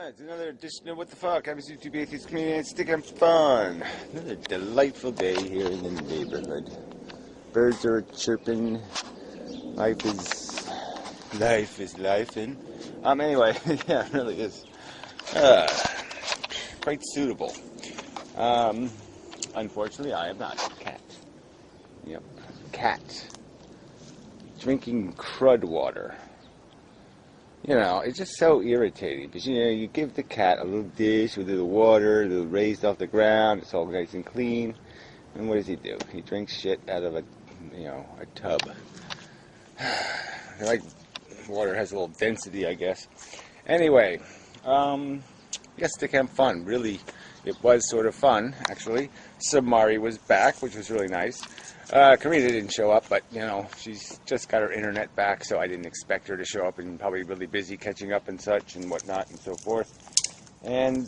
It's another edition of What the Fuck. I'm YouTube Atheist Comedian Sticking Fun. Another delightful day here in the neighborhood. Birds are chirping. Life is lifing. Anyway, yeah, it really is quite suitable. Unfortunately, I am not a cat. Yep, cat. Drinking crud water. You know, it's just so irritating because, you know, you give the cat a little dish with a little water, a little raised off the ground, it's all nice and clean, and what does he do? He drinks shit out of a tub. Like, water has a little density, I guess. Anyway, yes, to have fun. Really, it was sort of fun, actually. Samari was back, which was really nice. Karina didn't show up, but, you know, she's just got her internet back, so I didn't expect her to show up, and probably really busy catching up and such and whatnot and so forth. And,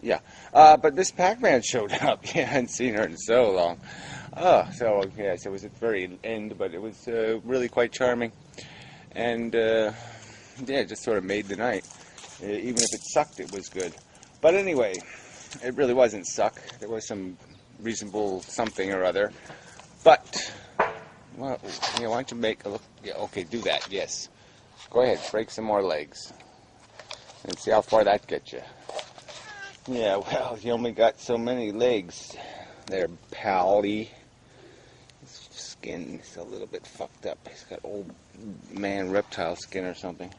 yeah. But Miss Pac-Man showed up. Yeah, I hadn't seen her in so long. So, yes, it was at the very end, but it was really quite charming. And, yeah, it just sort of made the night. Even if it sucked, it was good. But anyway, it really wasn't suck. There was some reasonable something or other. But, well, you know, why don't you make a look? Yeah, okay, do that, yes. Go ahead, break some more legs. And see how far that gets you. Yeah, well, you only got so many legs there, pally. His skin is a little bit fucked up. He's got old man reptile skin or something.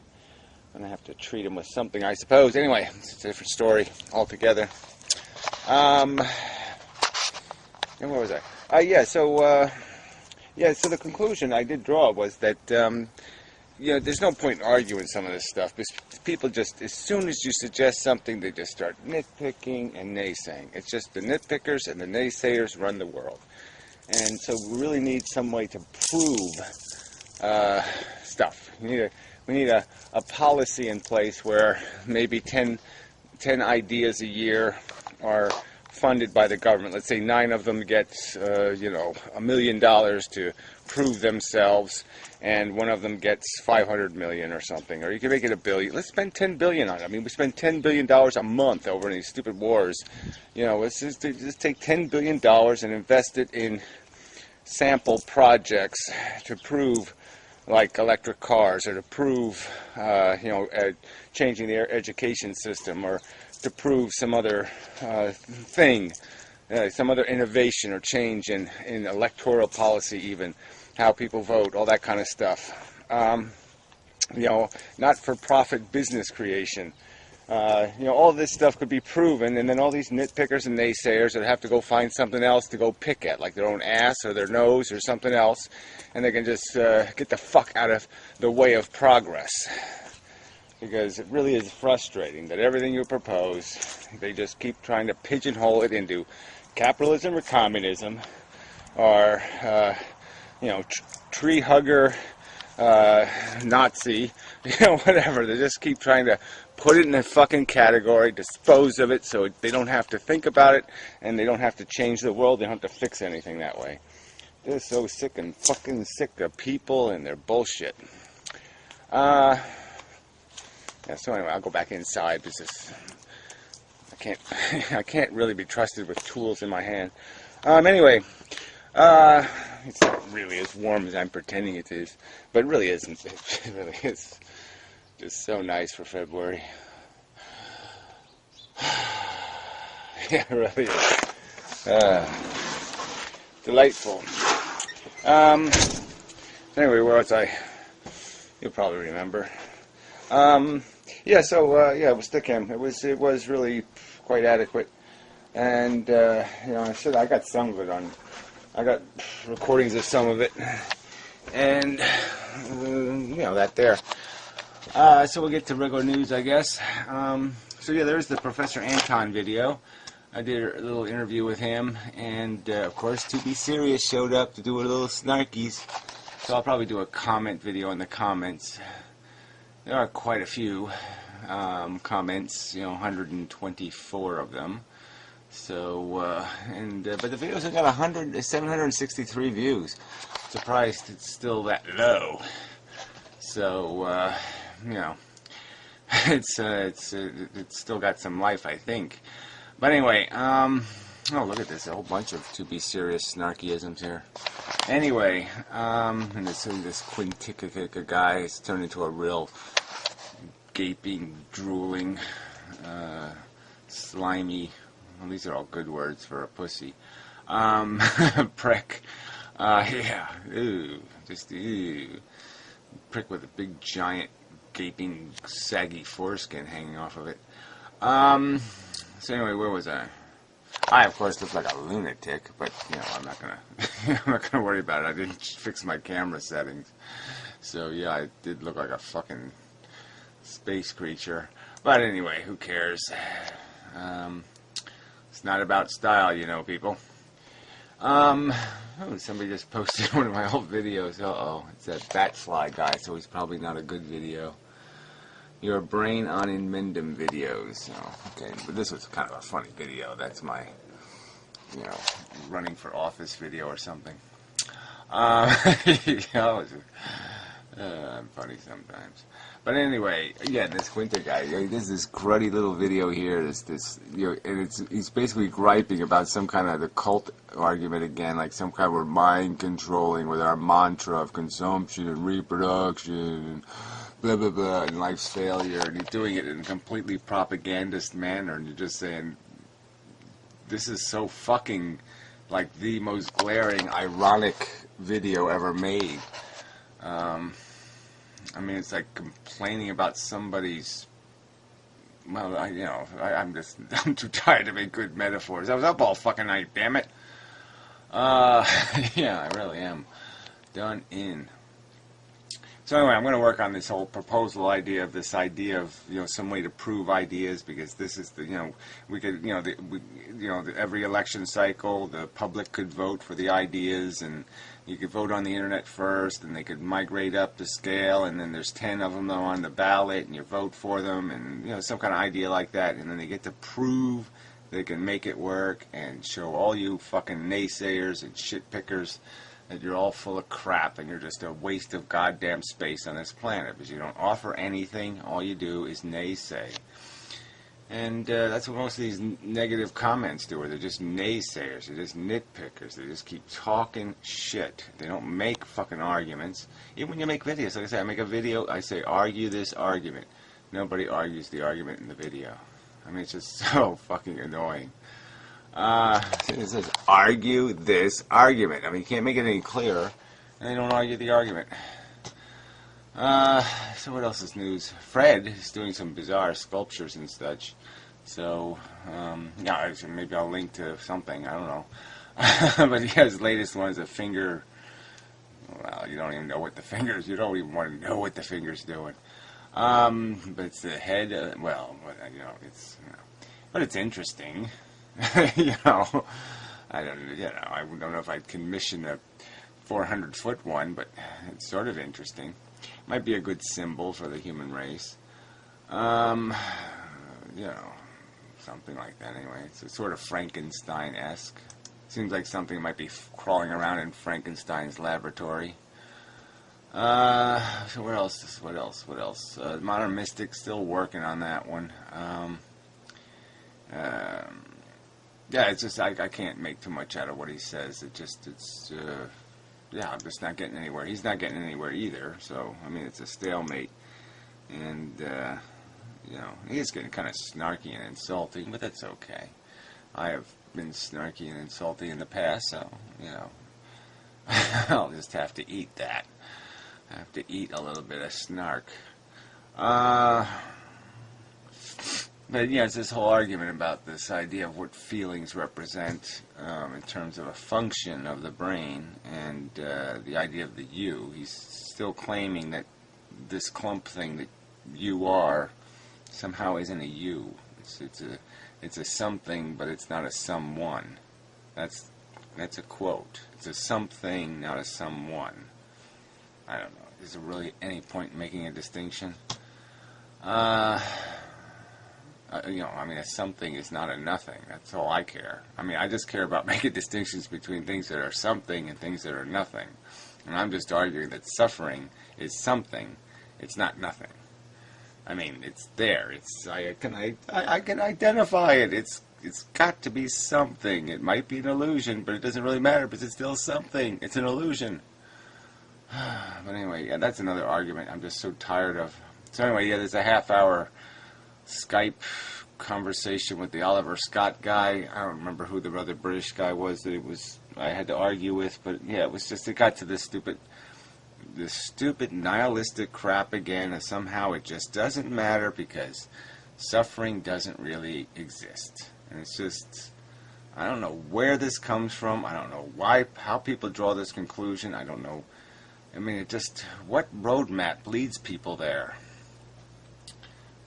I'm going to have to treat him with something, I suppose. Anyway, it's a different story altogether. And where was I? Yeah, so the conclusion I did draw was that, you know, there's no point in arguing some of this stuff, because people just, as soon as you suggest something, they just start nitpicking and naysaying. It's just the nitpickers and the naysayers run the world. And so we really need some way to prove stuff. We need a policy in place where maybe 10 ideas a year are funded by the government. Let's say 9 of them get, you know, $1 million to prove themselves, and 1 of them gets 500 million or something. Or you can make it $1 billion. Let's spend 10 billion on it. I mean, we spend $10 billion a month over these stupid wars. You know, let's just take $10 billion and invest it in sample projects to prove, like electric cars, or to prove, you know, changing the education system, or to prove some other thing, some other innovation or change in electoral policy, even how people vote, all that kind of stuff. You know, not-for-profit business creation. You know, all this stuff could be proven, and then all these nitpickers and naysayers would have to go find something else to go pick at, like their own ass or their nose or something else, and they can just get the fuck out of the way of progress. Because it really is frustrating that everything you propose, they just keep trying to pigeonhole it into capitalism or communism, or, you know, tree hugger, Nazi, you know, whatever. They just keep trying to put it in a fucking category, dispose of it, so they don't have to think about it, and they don't have to change the world. They don't have to fix anything that way. They're so sick and fucking sick of people and their bullshit. Yeah, so anyway, I'll go back inside because I can't really be trusted with tools in my hand. Anyway, it's not really as warm as I'm pretending it is, but it really isn't. It really is just so nice for February. Yeah, it really is. Delightful. Anyway, where was I? You'll probably remember. Yeah, so, yeah, it was Stickham. It was really quite adequate. And, you know, I got some of it on, I got recordings of some of it. And, you know, that there. So we'll get to regular news, I guess. So, yeah, there's the Professor Anton video. I did a little interview with him. And, of course, To Be Serious showed up to do a little snarkies. So I'll probably do a comment video in the comments. There are quite a few comments, you know, 124 of them. So, but the videos have got 763 views. surprised it's still that low. So, you know, it's still got some life, I think. But anyway, oh, look at this, a whole bunch of to be serious snarkyisms here. Anyway, and this Quintica guy has turned into a real gaping, drooling, slimy, well, these are all good words for a pussy, prick, yeah, ooh, just, ooh, prick with a big, giant, gaping, saggy foreskin hanging off of it. So anyway, where was I? I, of course, look like a lunatic, but, you know, I'm not gonna worry about it. I didn't fix my camera settings. So, yeah, I did look like a fucking space creature. But anyway, who cares? It's not about style, you know, people. Oh, somebody just posted one of my old videos. Uh-oh, it's that Batfly guy, so he's probably not a good video. Your brain on Inmendham videos. Oh, okay, but this was kind of a funny video. That's my, you know, running for office video or something. You know, I'm funny sometimes. But anyway, yeah, this Winter guy, there's this cruddy little video here. This, you know, and he's basically griping about some kind of the cult argument again, like some kind of mind controlling with our mantra of consumption and reproduction and blah blah blah and life's failure, and he's doing it in a completely propagandist manner, and you're just saying, this is so fucking like the most glaring, ironic video ever made. I mean, it's like complaining about somebody's. Well, I'm too tired to make good metaphors. I was up all fucking night, damn it. Yeah, I really am done in. So anyway, I'm going to work on this whole proposal idea of some way to prove ideas, because this is we could every election cycle the public could vote for the ideas, and you could vote on the internet first, and they could migrate up the scale, and then there's 10 of them on the ballot, and you vote for them, and some kind of idea like that, and then they get to prove they can make it work and show all you fucking naysayers and shit pickers that you're all full of crap and you're just a waste of goddamn space on this planet, because you don't offer anything. All you do is naysay. And that's what most of these negative comments do, are they're just naysayers, they're just nitpickers, they just keep talking shit. They don't make fucking arguments. Even when you make videos, like I say, I make a video, I say, argue this argument. Nobody argues the argument in the video. I mean, it's just so fucking annoying. It says, argue this argument. I mean, you can't make it any clearer, and they don't argue the argument. So what else is news? Fred is doing some bizarre sculptures and such. So, yeah, maybe I'll link to something. I don't know. But he has his latest one is a finger. Well, you don't even know what the fingers. You don't even want to know what the finger's doing. But it's the head. But it's interesting. I don't know if I'd commission a 400-foot one, but it's sort of interesting. Might be a good symbol for the human race. Something like that anyway. It's sort of Frankenstein-esque. Seems like something might be crawling around in Frankenstein's laboratory. So what else? Modern Mystic's still working on that one. Yeah, it's just, I can't make too much out of what he says. I'm just not getting anywhere. He's not getting anywhere either, so, I mean, it's a stalemate. And, he is getting kind of snarky and insulting, but that's okay. I have been snarky and insulting in the past, so, I'll just have to eat that. I have to eat a little bit of snark. But yeah, it's this whole argument about this idea of what feelings represent in terms of a function of the brain, and the idea of the you. He's still claiming that this clump thing that you are somehow isn't a you. It's a something, but it's not a someone. That's a quote. It's a something, not a someone. I don't know. Is there really any point in making a distinction? A something is not a nothing. That's all I care. I mean, I just care about making distinctions between things that are something and things that are nothing. And I'm just arguing that suffering is something. It's not nothing. I mean, it's there. I can identify it. It's got to be something. It might be an illusion, but it doesn't really matter because it's still something. It's an illusion. But anyway, yeah, that's another argument I'm just so tired of. So anyway, yeah, there's a half-hour Skype conversation with the Oliver Scott guy. I don't remember who the other British guy was that I had to argue with, but yeah, it got to this stupid nihilistic crap again, and somehow it just doesn't matter because suffering doesn't really exist. And it's just, I don't know where this comes from. I don't know how people draw this conclusion. I don't know. I mean, what roadmap leads people there?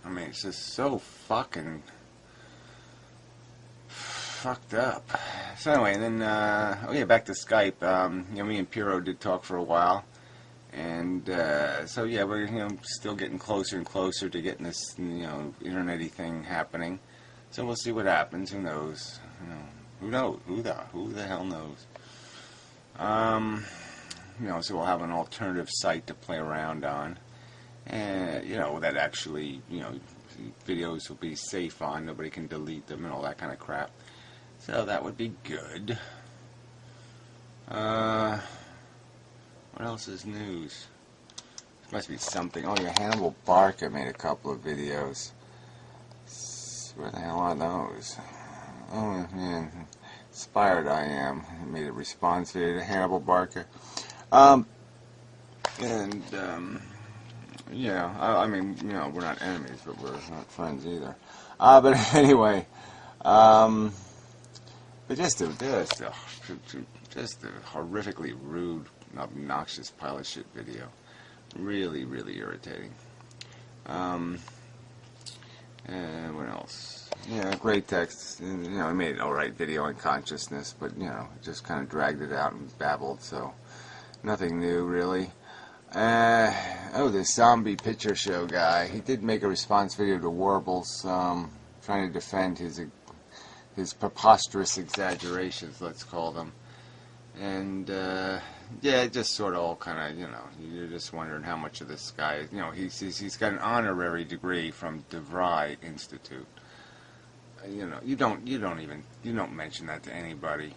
I mean, it's just so fucking fucked up. So anyway, and then, back to Skype. Me and Piero did talk for a while. And so yeah, we're still getting closer and closer to getting this internet-y thing happening. So we'll see what happens. Who knows? Who knows? Who the hell knows? So we'll have an alternative site to play around on, and that actually videos will be safe on. Nobody can delete them and all that kind of crap. So that would be good. What else is news? There must be something. Oh yeah, Hannibal Barker made a couple of videos. Where the hell are those? Oh man, inspired I am. I made a response video to Hannibal Barker. Yeah, I mean, we're not enemies, but we're not friends either. But anyway, but just a horrifically rude, obnoxious pile of shit video. Really, really irritating. And what else? Yeah, great text. I made an alright video on consciousness, but just kind of dragged it out and babbled, so nothing new really. The zombie picture show guy. He did make a response video to Warbles, trying to defend his preposterous exaggerations, let's call them. And yeah, it just sort of all kind of, you're just wondering how much of this guy, he's got an honorary degree from DeVry Institute. You don't mention that to anybody.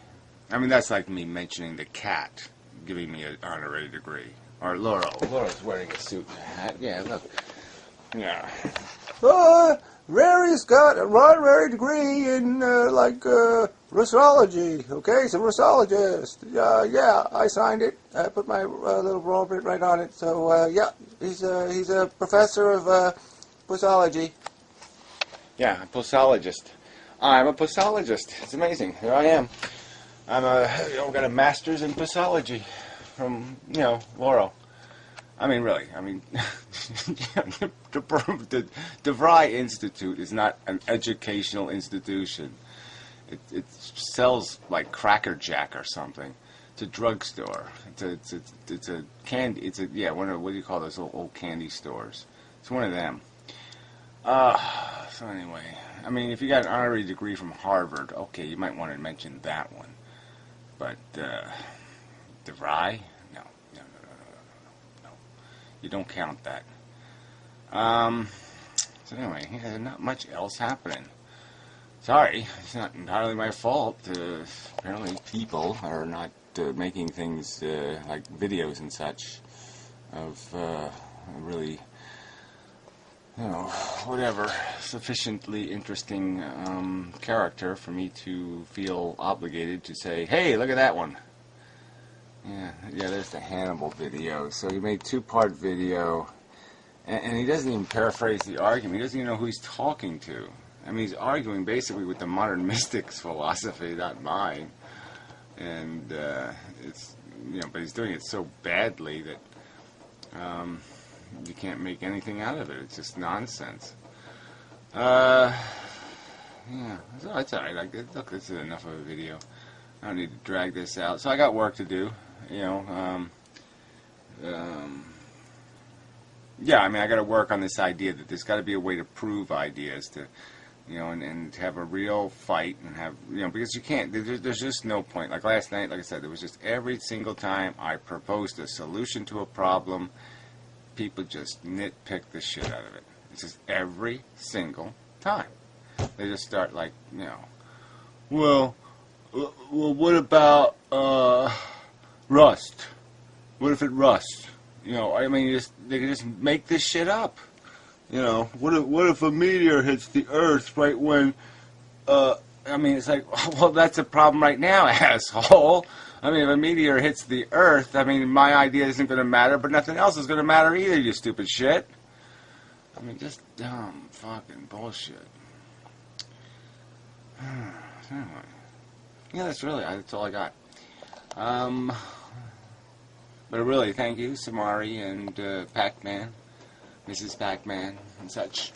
I mean, that's like me mentioning the cat giving me an honorary degree. Or Laura's wearing a suit and a hat. Yeah, look. Yeah. Rary's got an honorary degree in, Russology. Okay, he's a Russologist. Yeah, I signed it. I put my little roll print right on it. So, yeah, he's a professor of Pussology. Yeah, a Pussologist. I'm a Pussologist. It's amazing. Here I am. Got a master's in Pussology from, Laurel. I mean, really, the DeVry Institute is not an educational institution. It sells like Cracker Jack or something. It's a drugstore. It's a candy. What do you call those little old candy stores? It's one of them. So anyway, if you got an honorary degree from Harvard, okay, you might want to mention that one. But DeVry? No. You don't count that. So anyway, not much else happening. Sorry, it's not entirely my fault. Apparently people are not making things like videos and such of really, whatever, sufficiently interesting character for me to feel obligated to say, hey, look at that one. Yeah, there's the Hannibal video. So he made two-part video, and he doesn't even paraphrase the argument. He doesn't even know who he's talking to. He's arguing basically with the modern mystics philosophy, not mine. And but he's doing it so badly that you can't make anything out of it. It's just nonsense. Yeah, it's all right. Look, this is enough of a video. I don't need to drag this out. So I got work to do. Yeah, I got to work on this idea that there's got to be a way to prove ideas, to You know, and have a real fight and have, you know, because you can't, there's just no point. Like last night, like I said, there was just every single time I proposed a solution to a problem, people just nitpick the shit out of it. It's just every single time. They just start like, you know, well, what about rust? What if it rusts? You know, I mean, they can just make this shit up. You know, what if a meteor hits the Earth right when, I mean, it's like, well, that's a problem right now, asshole. I mean, if a meteor hits the Earth, I mean, my idea isn't going to matter, but nothing else is going to matter either, you stupid shit. I mean, just dumb fucking bullshit. Anyway. Yeah, that's all I got. But really, thank you, Samari and Pac-Man. Mrs. Pac-Man and such.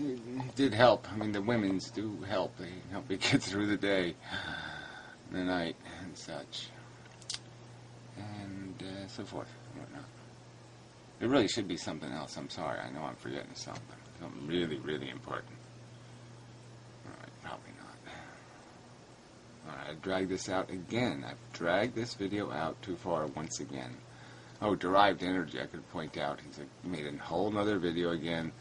It did help. I mean, the women's do help. They help me get through the day, the night, and such. And so forth and whatnot. It really should be something else. I'm sorry. I know I'm forgetting something. Something really, really important. Alright, probably not. Alright, I dragged this out again. I've dragged this video out too far once again. Oh, derived energy, I could point out. He's made a whole nother video again.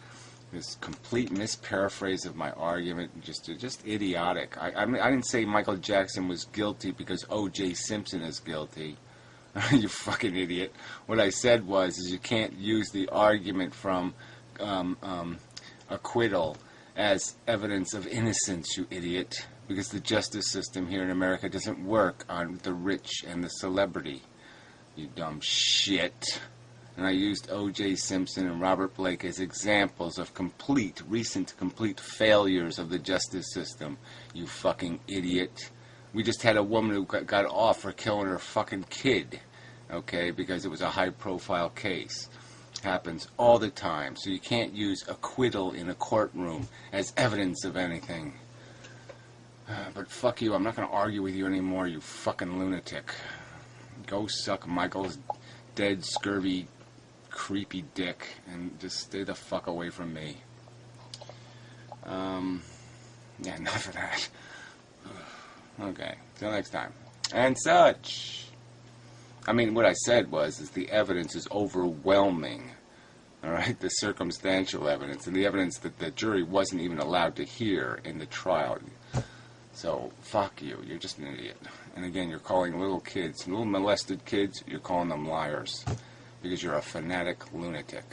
This complete misparaphrase of my argument, just idiotic. I mean, I didn't say Michael Jackson was guilty because O.J. Simpson is guilty. You fucking idiot. What I said is you can't use the argument from acquittal as evidence of innocence, you idiot. Because the justice system here in America doesn't work on the rich and the celebrity. You dumb shit. And I used O.J. Simpson and Robert Blake as examples of recent complete failures of the justice system. You fucking idiot. We just had a woman who got off for killing her fucking kid. Okay, because it was a high-profile case. Happens all the time. So you can't use acquittal in a courtroom as evidence of anything. But fuck you, I'm not going to argue with you anymore, you fucking lunatic. Go suck Michael's dead, scurvy, creepy dick, and just stay the fuck away from me. Yeah, enough of that. Okay, till next time. And such. I mean, what I said is the evidence is overwhelming. Alright, the circumstantial evidence, and the evidence that the jury wasn't even allowed to hear in the trial. So, fuck you. You're just an idiot. And again, you're calling little kids, little molested kids, you're calling them liars. Because you're a fanatic lunatic.